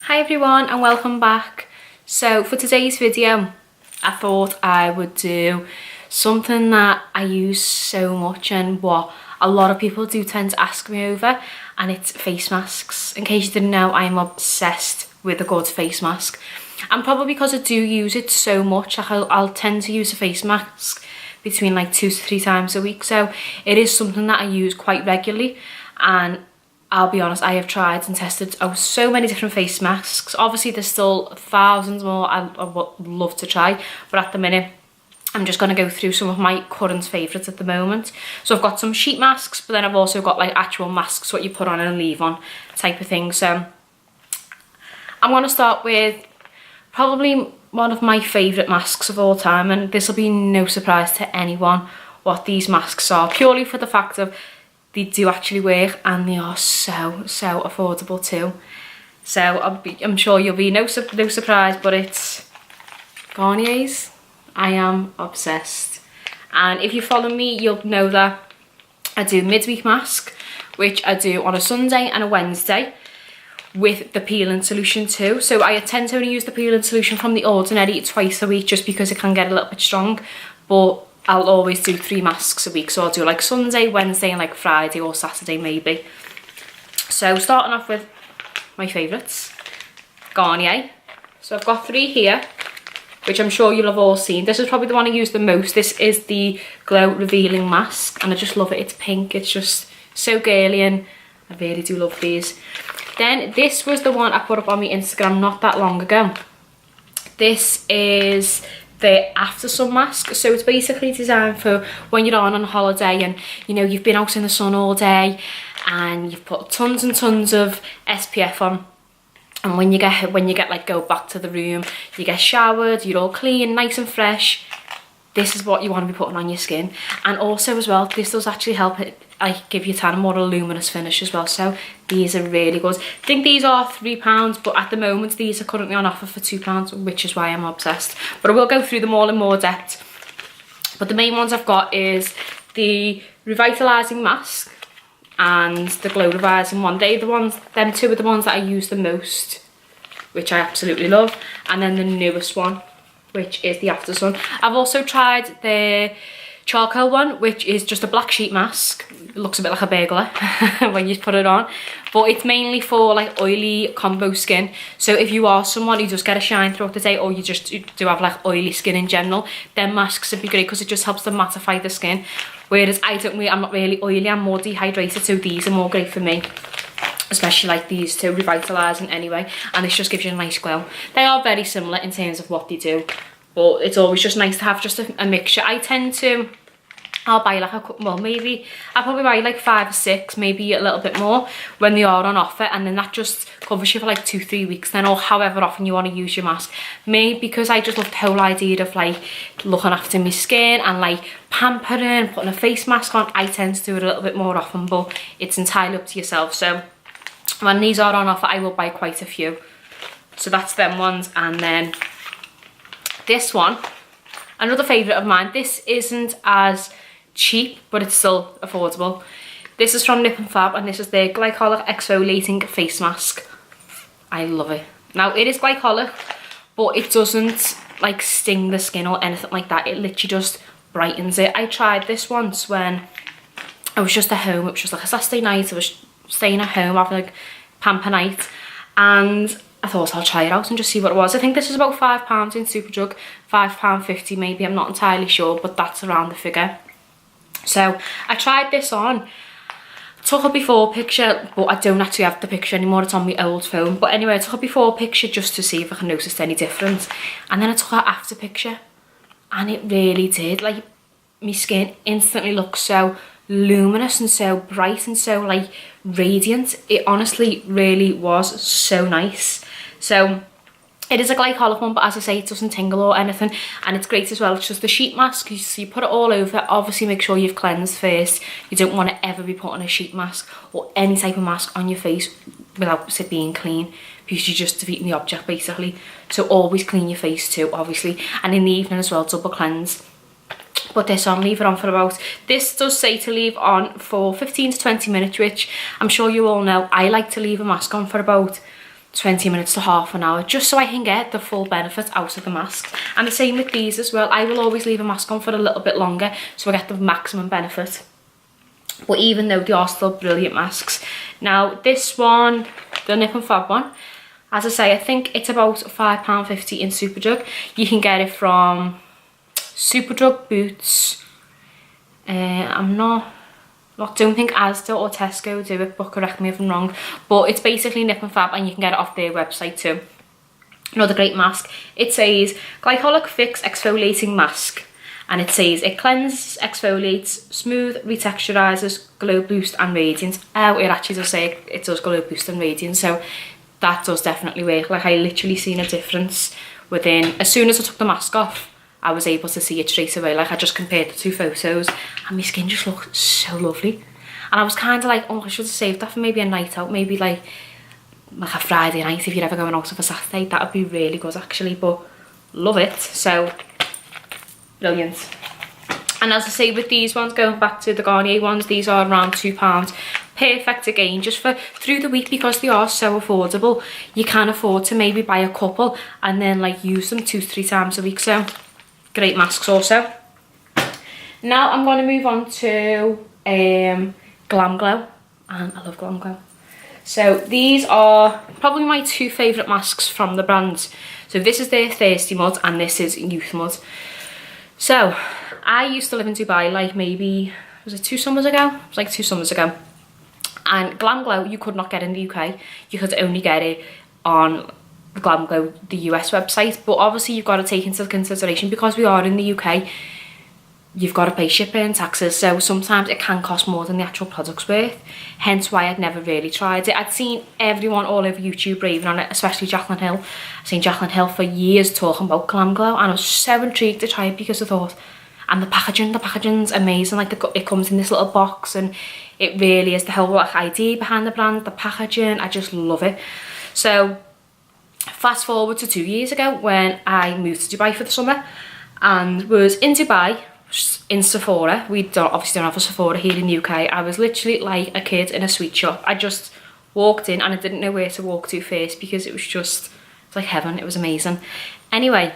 Hi everyone and welcome back. So for today's video I thought I would do something that I use so much and what a lot of people do tend to ask me over, and it's face masks. In case you didn't know, I am obsessed with a good face mask, and probably because I do use it so much, I'll tend to use a face mask between like 2 to 3 times a week. So it is something that I use quite regularly, and I'll be honest, I have tried and tested so many different face masks. Obviously there's still thousands more I would love to try, but at the minute I'm just going to go through some of my current favourites at the moment. So I've got some sheet masks, but then I've also got like actual masks, what you put on and leave on type of thing. So I'm going to start with probably one of my favourite masks of all time, and this will be no surprise to anyone what these masks are, purely for the fact of they do actually work and they are so affordable too. So I'm sure you'll be no surprise, but it's Garnier's. I am obsessed, and if you follow me you'll know that I do midweek mask, which I do on a Sunday and a Wednesday with the peeling solution too. So I tend to only use the peeling solution from The Ordinary twice a week, just because it can get a little bit strong, but I'll always do 3 masks a week. So I'll do like Sunday, Wednesday and like Friday or Saturday maybe. So starting off with my favourites, Garnier. So I've got 3 here, which I'm sure you'll have all seen. This is probably the one I use the most. This is the Glow Revealing Mask, and I just love it. It's pink, it's just so girly, and I really do love these. Then this was the one I put up on my Instagram not that long ago. This is the After Sun mask. So it's basically designed for when you're on holiday and you know you've been out in the sun all day and you've put tons and tons of SPF on, and when you get like go back to the room, you get showered, you're all clean, nice and fresh, this is what you want to be putting on your skin. And also as well, this does actually help it like give your tan a more luminous finish as well. So these are really good. I think these are £3, but at the moment these are currently on offer for £2, which is why I'm obsessed. But I will go through them all in more depth. But the main ones I've got is the Revitalising Mask and the Glow Revising one. Them two are the ones that I use the most, which I absolutely love. And then the newest one, which is the After Sun. I've also tried the charcoal one, which is just a black sheet mask. It looks a bit like a burglar when you put it on, but it's mainly for like oily combo skin. So if you are someone who does get a shine throughout the day, or you do have like oily skin in general, then masks would be great because it just helps to mattify the skin. Whereas I'm not really oily, I'm more dehydrated, so these are more great for me, especially like these two, Revitalising anyway, and this just gives you a nice glow. They are very similar in terms of what they do, but it's always just nice to have just a mixture. I'll buy like I'll probably buy like 5 or 6, maybe a little bit more when they are on offer, and then that just covers you for like 2-3 weeks then, or however often you want to use your mask. Me, because I just love the whole idea of like looking after my skin and like pampering, putting a face mask on, I tend to do it a little bit more often, but it's entirely up to yourself. So when these are on offer I will buy quite a few. So that's them ones. And then this one, another favourite of mine. This isn't as cheap, but it's still affordable. This is from Nip and Fab, and this is their glycolic exfoliating face mask. I love it. Now it is glycolic, but it doesn't like sting the skin or anything like that. It literally just brightens it. I tried this once when I was just at home. It was just like a Saturday night. I was staying at home having like pamper night, and I thought I'll try it out and just see what it was. I think this is about £5 in Superdrug, £5.50 maybe, I'm not entirely sure, but that's around the figure. So I tried this on, took a before picture, but I don't actually have the picture anymore, it's on my old phone. But anyway, I took a before picture just to see if I can notice any difference, and then I took an after picture, and it really did. Like, my skin instantly looked so luminous and so bright and so like radiant. It honestly really was so nice. So it is a glycolic one, but as I say, it doesn't tingle or anything, and it's great as well. It's just a sheet mask, so you put it all over. Obviously make sure you've cleansed first. You don't want to ever be putting a sheet mask or any type of mask on your face without it being clean, because you're just defeating the object basically. So always clean your face too, obviously, and in the evening as well, double cleanse. Put this on, leave it on for about, this does say to leave on for 15 to 20 minutes, which I'm sure you all know I like to leave a mask on for about 20 minutes to half an hour, just so I can get the full benefit out of the mask. And the same with these as well. I will always leave a mask on for a little bit longer so I get the maximum benefit. But even though they are still brilliant masks. Now this one, the Nip and Fab one, as I say, I think it's about £5.50 in Superdrug. You can get it from Superdrug, Boots. Don't think Asda or Tesco do it, but correct me if I'm wrong. But it's basically Nip and Fab, and you can get it off their website too. Another great mask. It says Glycolic Fix Exfoliating Mask. And it says it cleanses, exfoliates, smooth, retexturizes, glow boost and radiance. Oh, it actually does say it does glow boost and radiance, so that does definitely work. Like, I literally seen a difference within, as soon as I took the mask off, I was able to see it straight away. Like, I just compared the two photos and my skin just looked so lovely. And I was kind of like, oh, I should have saved that for maybe a night out, maybe like a Friday night if you're ever going out of a Saturday. That would be really good actually, but love it. So brilliant. And as I say with these ones, going back to the Garnier ones, these are around £2. Perfect again, just for through the week, because they are so affordable. You can afford to maybe buy a couple and then like use them 2-3 times a week. So great masks also. Now I'm going to move on to Glamglow, and I love Glamglow. So these are probably my two favourite masks from the brand. So this is their Thirstymud and this is Youthmud. So I used to live in Dubai like maybe, was it 2 summers ago? It was like 2 summers ago. And Glamglow you could not get in the UK. You could only get it on Glamglow, the US website. But obviously you've got to take into consideration, because we are in the UK, you've got to pay shipping, taxes, so sometimes it can cost more than the actual product's worth. Hence why I'd never really tried it. I'd seen everyone all over YouTube raving on it, especially Jaclyn Hill. I've seen Jaclyn Hill for years talking about Glamglow, and I was so intrigued to try it because I thought, and the packaging's amazing. Like, it comes in this little box, and it really is the whole like idea behind the brand, the packaging. I just love it. So fast forward to 2 years ago when I moved to Dubai for the summer and was in Dubai in Sephora. We obviously don't have a Sephora here in the UK. I was literally like a kid in a sweet shop. I just walked in and I didn't know where to walk to first, because it was like heaven. It was amazing. Anyway,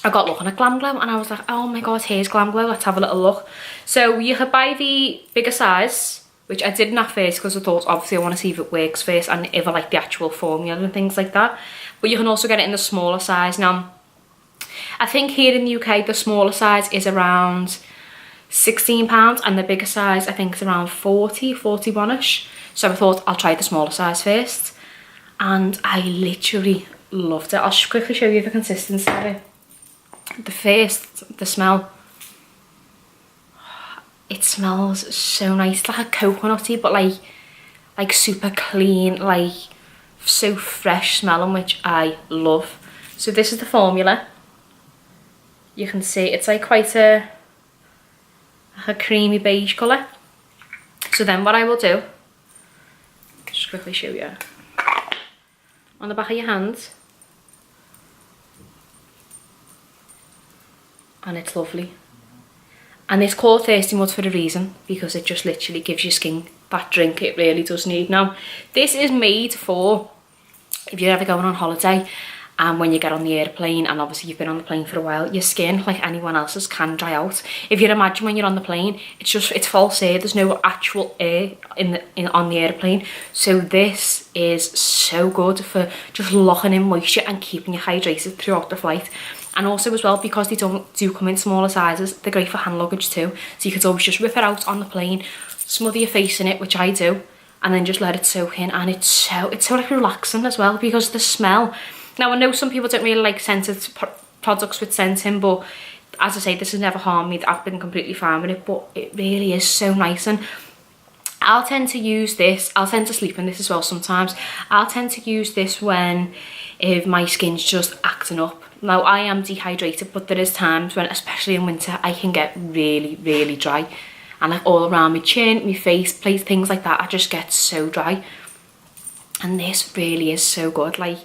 I got looking at Glamglow and I was like, oh my god, here's Glamglow, let's have a little look. So you could buy the bigger size, which I didn't at first because I thought obviously I want to see if it works first and if I like the actual formula and things like that. But you can also get it in the smaller size. Now, I think here in the UK the smaller size is around £16 and the bigger size I think is around 41ish. So I thought I'll try the smaller size first, and I literally loved it. I'll just quickly show you the consistency of it. The smell, it smells so nice. It's like a coconutty, but like super clean, like so fresh smelling, which I love. So this is the formula. You can see it's like quite a creamy beige colour. So then what I will do, just quickly show you, on the back of your hand, and it's lovely. And it's called Thirstymud for a reason, because it just literally gives your skin that drink it really does need. Now, this is made for if you're ever going on holiday and when you get on the airplane, and obviously you've been on the plane for a while, your skin, like anyone else's, can dry out. If you imagine when you're on the plane, it's false air, there's no actual air on the airplane. So this is so good for just locking in moisture and keeping you hydrated throughout the flight. And also as well, because they do come in smaller sizes, they're great for hand luggage too. So you could always just rip it out on the plane, smother your face in it, which I do, and then just let it soak in. And it's so like relaxing as well, because the smell. Now I know some people don't really like scented products with scent in, but as I say, this has never harmed me. I've been completely fine with it, but it really is so nice. And I'll tend to use this, I'll tend to sleep in this as well sometimes. I'll tend to use this when if my skin's just acting up. Now I am dehydrated, but there is times when, especially in winter, I can get really dry. And like all around my chin, my face, things like that, I just get so dry. And this really is so good. Like,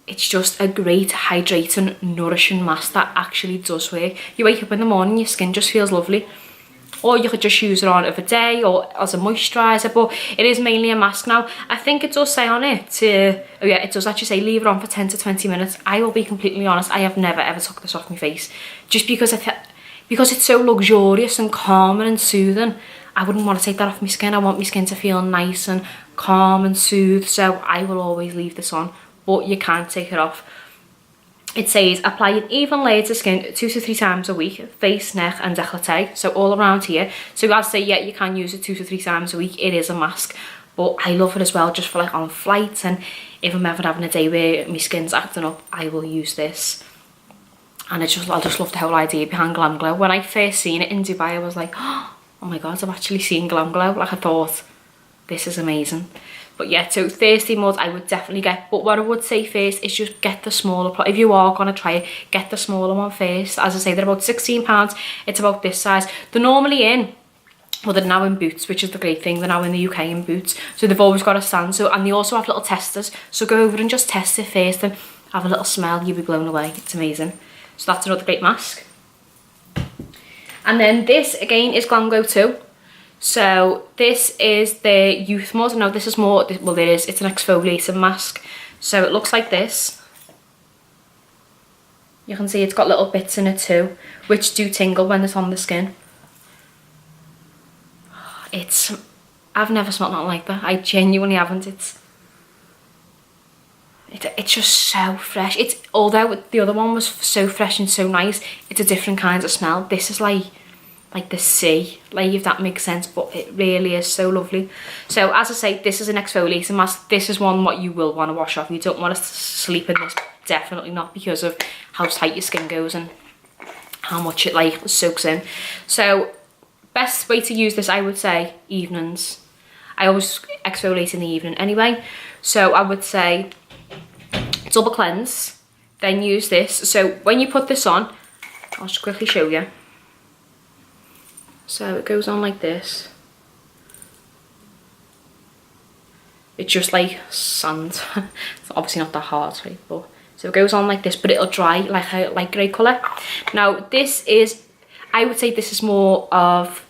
it's just a great hydrating, nourishing mask that actually does work. You wake up in the morning, your skin just feels lovely. or you could just use it on of a day or as a moisturiser, but it is mainly a mask. Now I think it does say on it to, oh yeah, it does actually say leave it on for 10 to 20 minutes. I will be completely honest, I have never ever took this off my face, just because because it's so luxurious and calming and soothing. I wouldn't want to take that off my skin. I want my skin to feel nice and calm and soothed, so I will always leave this on, but you can't take it off. It says apply an even layer to skin 2 to 3 times a week, face, neck and décolleté, so all around here. So I'd say, yeah, you can use it 2 to 3 times a week. It is a mask, but I love it as well just for like on flights, and if I'm ever having a day where my skin's acting up, I will use this. And I just love the whole idea behind Glamglow. When I first seen it in Dubai, I was like, oh my god, I've actually seen Glamglow. Like, I thought, this is amazing. But yeah, so Thirstymud I would definitely get, but what I would say first is just get the smaller, if you are going to try it, get the smaller one first. As I say, they're about £16, it's about this size. They're normally in, well, they're now in Boots, which is the great thing, they're now in the UK in Boots, so they've always got a stand, so, and they also have little testers, so go over and just test it first and have a little smell, you'll be blown away, it's amazing. So that's another great mask. And then this again is Glamglow 2. So this is the Youthmud. Now this is more, well it's an exfoliating mask. So it looks like this. You can see it's got little bits in it too, which do tingle when it's on the skin. I've never smelled nothing like that. I genuinely haven't. It's just so fresh. Although the other one was so fresh and so nice, it's a different kind of smell. This is like the sea, like, if that makes sense, but it really is so lovely. So as I say, this is an exfoliating mask. This is one what you will want to wash off. You don't want to sleep in this, definitely not, because of how tight your skin goes and how much it like soaks in. So best way to use this, I would say evenings. I always exfoliate in the evening anyway, so I would say double cleanse, then use this. So when you put this on, I'll just quickly show you. So it goes on like this. It's just like sand. It's obviously not that hard, right? But so it goes on like this, but it'll dry like a light grey colour. Now this is, I would say this is more of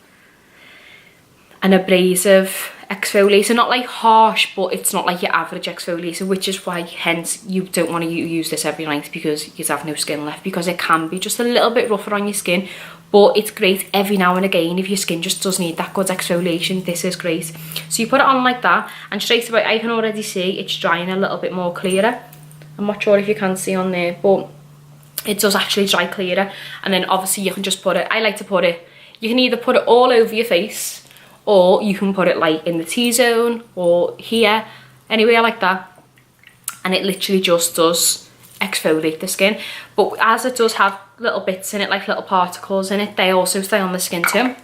an abrasive exfoliator, not like harsh, but it's not like your average exfoliator, which is why hence you don't want to use this every night, because you have no skin left, because it can be just a little bit rougher on your skin. But it's great every now and again if your skin just does need that good exfoliation. This is great. So you put it on like that, and straight away I can already see it's drying a little bit more clearer. I'm not sure if you can see on there, but it does actually dry clearer. And then obviously you can just put it, I like to put it, you can either put it all over your face, or you can put it like in the T-zone or here, anywhere like that. And it literally just does exfoliate the skin. But as it does have little bits in it, like little particles in it, they also stay on the skin too.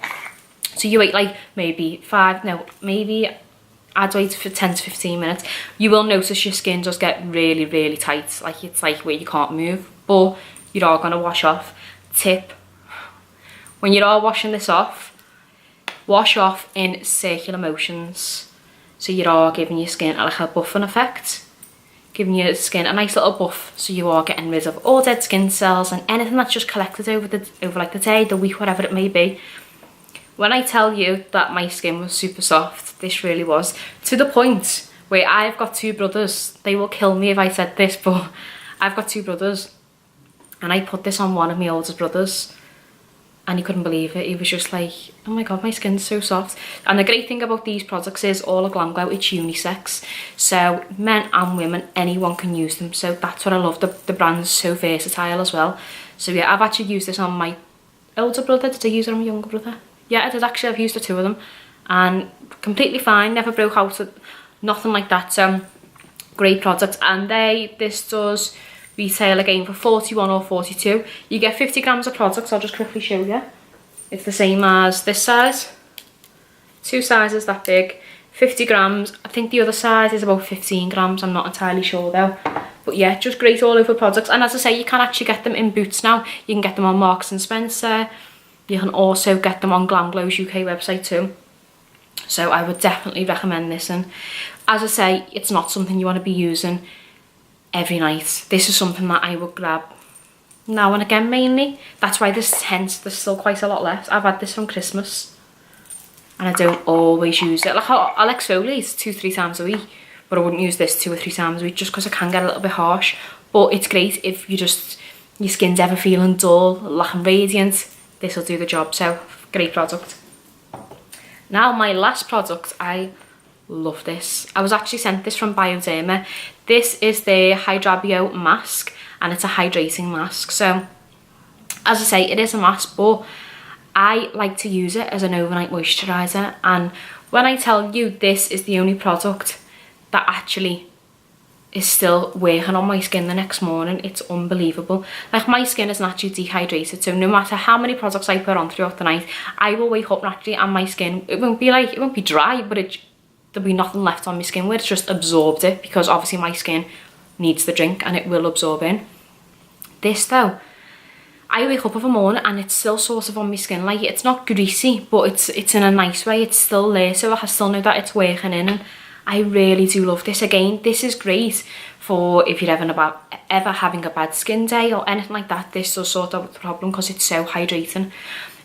So you wait like maybe I'd wait for 10 to 15 minutes. You will notice your skin does get really, really tight. Like, it's like where you can't move, but you are going to wash off. Tip, when you are washing this off, wash off in circular motions. So you are giving your skin like a buffing effect, giving your skin a nice little buff, so you are getting rid of all dead skin cells and anything that's just collected over like the day, the week, whatever it may be. When I tell you that my skin was super soft, this really was, to the point where I've got 2 brothers. They will kill me if I said this, but I've got 2 brothers, and I put this on one of my oldest brothers, and he couldn't believe it. He was just like, oh my god, my skin's so soft. And the great thing about these products is all of Glamglow, it's unisex. So men and women, anyone can use them. So that's what I love. The brand's so versatile as well. So yeah, I've actually used this on my older brother. Did I use it on my younger brother? Yeah, I did actually. I've used the 2 of them. And completely fine, never broke out, nothing like that. So great product. And this does retail again for 41 or 42. You get 50 grams of products. I'll just quickly show you. It's the same as this size, 2 sizes that big, 50 grams. I think the other size is about 15 grams. I'm not entirely sure though. But yeah, just great all over products. And as I say, you can actually get them in Boots now. You can get them on Marks and Spencer. You can also get them on Glamglow's UK website too. So I would definitely recommend this. And as I say, it's not something you want to be using every night. This is something that I would grab now and again mainly. That's why there's still quite a lot left. I've had this from Christmas. and I don't always use it. Like I'll exfoliate 2-3 times a week, but I wouldn't use this 2 or 3 times a week just because it can get a little bit harsh. But it's great if your skin's ever feeling dull, lacking radiant. This will do the job. So great product. Now my last product, I love this. I was actually sent this from Bioderma. This is the Hydra-Bio mask, and it's a hydrating mask. So as I say, it is a mask, but I like to use it as an overnight moisturiser. And when I tell you this is the only product that actually is still working on my skin the next morning, it's unbelievable. Like, my skin is naturally dehydrated, so no matter how many products I put on throughout the night, I will wake up naturally and my skin, it won't be dry, but there'll be nothing left on my skin where it's just absorbed it, because obviously my skin needs the drink and it will absorb in. This though, I wake up of a morning and it's still sort of on my skin. Like, it's not greasy, but it's in a nice way. It's still there, so I still know that it's working in, and I really do love this. Again, this is great for if you're ever having a bad skin day or anything like that. This does sort out the problem because it's so hydrating.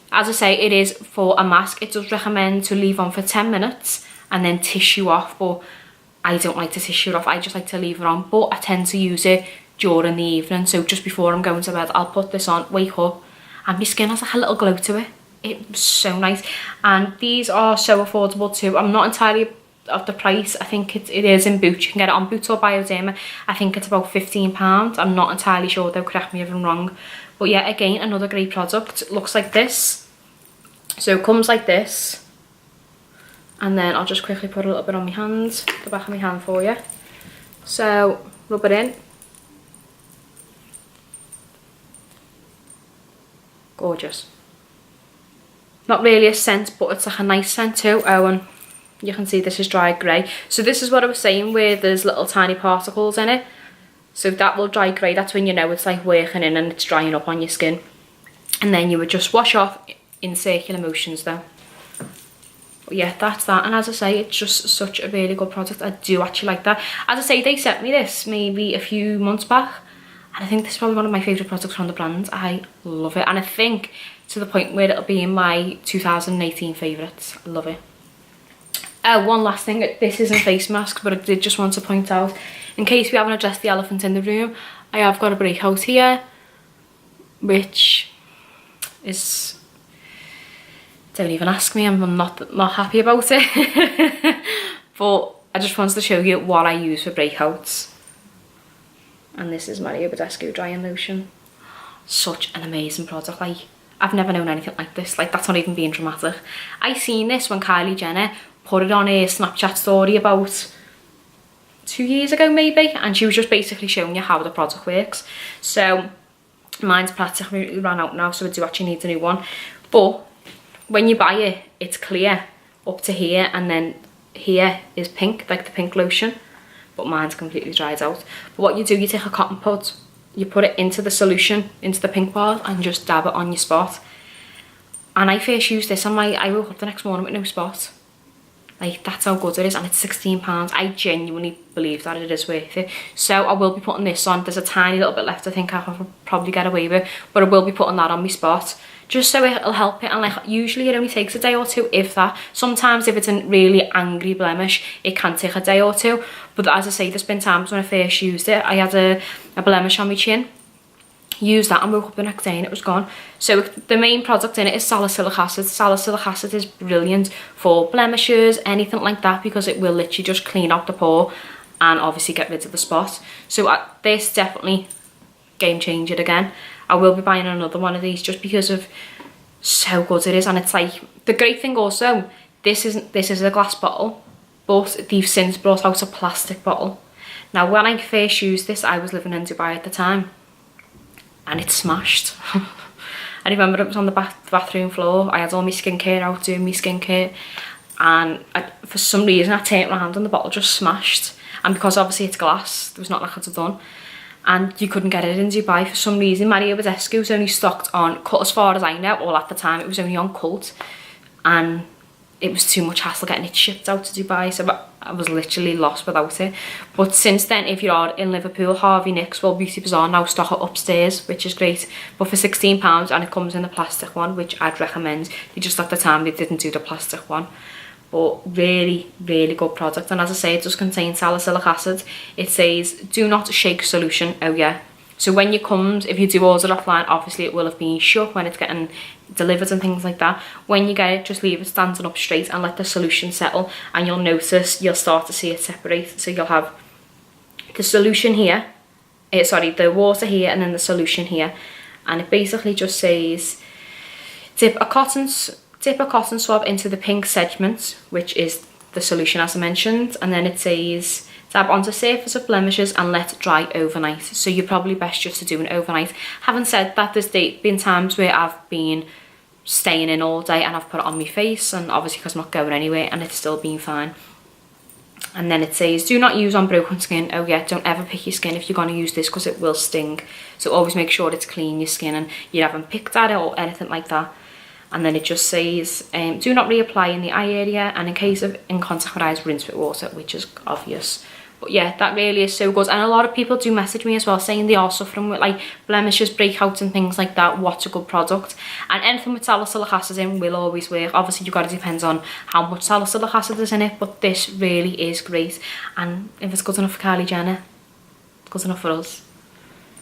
As I say, it is for a mask. It does recommend to leave on for 10 minutes and then tissue off, but I don't like to tissue it off. I just like to leave it on, but I tend to use it during the evening. So just before I'm going to bed, I'll put this on, wake up, and my skin has like a little glow to it. It's so nice. And these are so affordable too. I'm not entirely of the price. I think it is in Boots. You can get it on Boots or Bioderma. I think it's about £15. I'm not entirely sure though, correct me if I'm wrong. But yeah, again, another great product. It looks like this. So it comes like this. And then I'll just quickly put a little bit on my hand, the back of my hand for you. So rub it in. Gorgeous. Not really a scent, but it's like a nice scent too. Oh, and you can see this is dry grey. So this is what I was saying, where there's little tiny particles in it. So that will dry grey. That's when you know it's like working in and it's drying up on your skin. And then you would just wash off in circular motions though. But yeah, that's that. And as I say, it's just such a really good product. I do actually like that. As I say, they sent me this maybe a few months back, and I think this is probably one of my favourite products from the brand. I love it. And I think to the point where it'll be in my 2018 favourites. I love it. One last thing, this isn't face masks, but I did just want to point out, in case we haven't addressed the elephant in the room, I have got a breakout here, which is, don't even ask me, I'm not happy about it. But I just wanted to show you what I use for breakouts. And this is Mario Badescu drying lotion. Such an amazing product. Like, I've never known anything like this. Like, that's not even being dramatic. I seen this when Kylie Jenner put it on a Snapchat story about 2 years ago maybe, and she was just basically showing you how the product works. So mine's practically ran out now, so I do actually need a new one. But when you buy it, it's clear up to here, and then here is pink, like the pink lotion, but mine's completely dried out. But what you do, you take a cotton pud, you put it into the solution, into the pink part, and just dab it on your spot. And I first used this and I woke up the next morning with no spot. Like, that's how good it is, and it's £16. I genuinely believe that it is worth it. So I will be putting this on. There's a tiny little bit left I think I can probably get away with, but I will be putting that on my spot, just so it'll help it. And like, usually it only takes a day or two, if that. Sometimes if it's a really angry blemish, it can take a day or two. But as I say, there's been times when I first used it, I had a blemish on my chin, used that and woke up the next day and it was gone. So the main product in it is salicylic acid. Salicylic acid is brilliant for blemishes, anything like that, because it will literally just clean out the pore and obviously get rid of the spot. So this definitely game changer again. I will be buying another one of these just because of so good it is. And it's like, the great thing also, this is a glass bottle, but they've since brought out a plastic bottle. Now when I first used this, I was living in Dubai at the time, and it smashed. I remember it was on the bathroom floor. I had all my skincare out, doing my skincare, and for some reason I turned my hand and the bottle just smashed. And because obviously it's glass, there was nothing I could have done, and you couldn't get it in Dubai for some reason. Mario Badescu was only stocked on Cult, as far as I know, or at the time it was only on Cult, and it was too much hassle getting it shipped out to Dubai, so I was literally lost without it. But since then, if you are in Liverpool, Harvey Nicks, World Beauty Bazaar now stock it upstairs, which is great, but for £16, and it comes in the plastic one, which I'd recommend. They just at the time they didn't do the plastic one. But really, really good product. And as I say, it does contain salicylic acid. It says do not shake solution. Oh yeah, so when it comes, if you do order offline, obviously it will have been shook when it's getting delivered and things like that. When you get it, just leave it standing up straight and let the solution settle, and you'll notice, you'll start to see it separate. So you'll have the solution here, the water here, and then the solution here. And it basically just says dip a cotton swab into the pink segment, which is the solution as I mentioned, and then it says dab onto surface of blemishes and let dry overnight. So you're probably best just to do an overnight. Having said that, there's been times where I've been staying in all day and I've put it on my face, and obviously because I'm not going anywhere, and it's still been fine. And then it says do not use on broken skin. Oh yeah, don't ever pick your skin if you're going to use this, because it will sting. So always make sure it's clean, your skin, and you haven't picked at it or anything like that. And then it just says do not reapply in the eye area, and in case of in contact with eyes, rinse with water, which is obvious. But yeah, that really is so good. And a lot of people do message me as well saying they are suffering with like blemishes, breakouts and things like that. What's a good product? And anything with salicylic acid in will always work. Obviously you've got to depend on how much salicylic acid is in it, but this really is great. And if it's good enough for Kylie Jenner, it's good enough for us.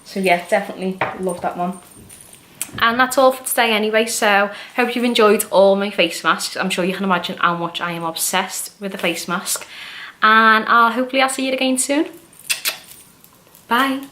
So yeah, definitely love that one. And that's all for today anyway, so hope you've enjoyed all my face masks. I'm sure you can imagine how much I am obsessed with the face mask, and hopefully I'll see you again soon. Bye.